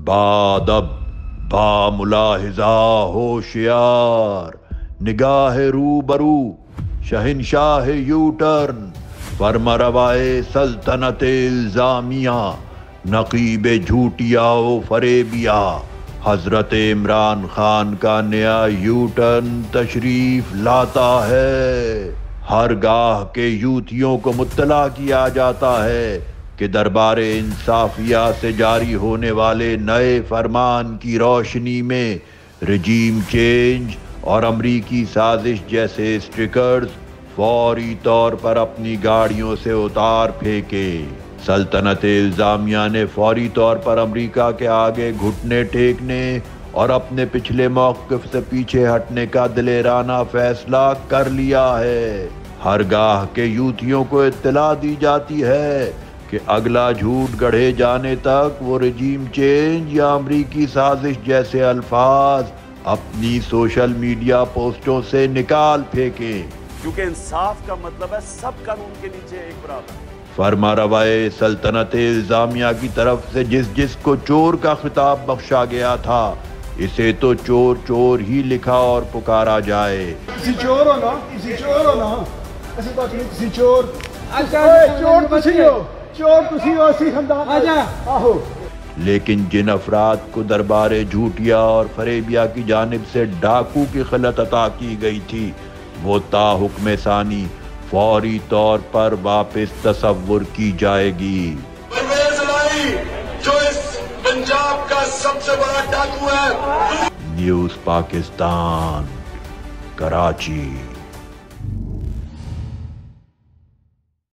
بادب با ملاحظہ ہوشیار، نگاہ روبرو شہنشاہ یوٹرن، فرماروائے سلطنت الزامیہ، نقیب جھوٹیا و فریبیا، حضرت عمران خان کا نیا یوٹرن تشریف لاتا ہے۔ ہر گاہ کے یوتھیوں کو مطلع کیا جاتا ہے کہ دربار انصافیہ سے جاری ہونے والے نئے فرمان کی روشنی میں رجیم چینج اور امریکی سازش جیسے اسٹرکرز فوری طور پر اپنی گاڑیوں سے اتار پھینکے۔ سلطنت الزامیہ نے فوری طور پر امریکہ کے آگے گھٹنے ٹیکنے اور اپنے پچھلے موقف سے پیچھے ہٹنے کا دلیرانہ فیصلہ کر لیا ہے۔ ہر گاہ کے یوتھیوں کو اطلاع دی جاتی ہے کہ اگلا جھوٹ گڑھے جانے تک وہ رجیم چینج یا امریکی سازش جیسے الفاظ اپنی سوشل میڈیا پوسٹوں سے نکال پھینکیں، کیونکہ انصاف کا مطلب ہے سب قانون کے نیچے ایک برابر۔ فرماروائے سلطنت الزامیہ کی طرف سے جس کو چور کا خطاب بخشا گیا تھا، اسے تو چور چور ہی لکھا اور پکارا جائے۔ کسی چور ہو نا، کسی چور ہو نا، ایسی بات نہیں، کسی چور چور تسی ہو، چور تسی ہو، اسی خاندان آہو۔ لیکن جن افراد کو دربار جھوٹیا اور فریبیا کی جانب سے ڈاکو کی خلعت عطا کی گئی تھی، وہ تا حکم ثانی فوری طور پر واپس تصور کی جائے گی۔ پرویز الہی جو اس پنجاب کا سب سے بڑا ڈاکو ہے۔ نیوز پاکستان، کراچی۔